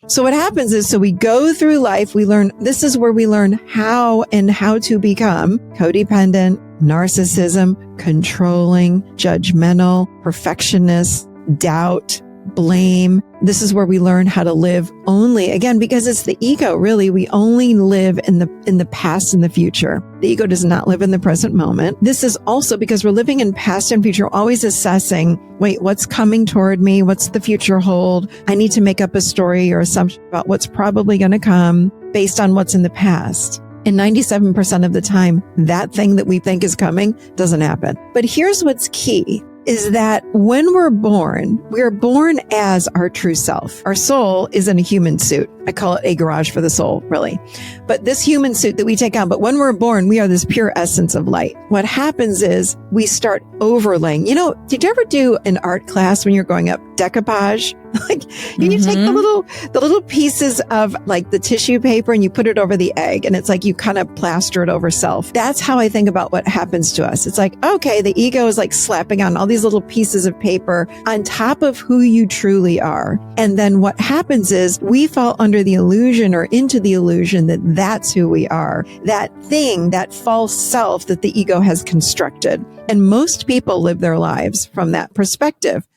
So what happens is, so we go through life, we learn, this is where we learn how to become codependent, narcissism, controlling, judgmental, perfectionist, doubt, blame. This is where we learn how to live only, again, because it's the ego, really, we only live in the past and the future. The ego does not live in the present moment. This is also because we're living in past and future, always assessing, wait, what's coming toward me? What's the future hold? I need to make up a story or assumption about what's probably going to come based on what's in the past. And 97% of the time, that thing that we think is coming doesn't happen. But here's what's key. Is that when we're born as our true self. Our soul is in a human suit. I call it a garage for the soul, really. But this human suit that we take on, but when we're born, we are this pure essence of light. What happens is we start overlaying. Did you ever do an art class when you're growing up? Decoupage? Like you take the little pieces of like the tissue paper and you put it over the egg, and it's like you kind of plaster it over self. That's how I think about what happens to us. It's like, okay, the ego is like slapping on all these little pieces of paper on top of who you truly are. And then what happens is we fall under the illusion or into the illusion that that's who we are. That thing, that false self that the ego has constructed. And most people live their lives from that perspective.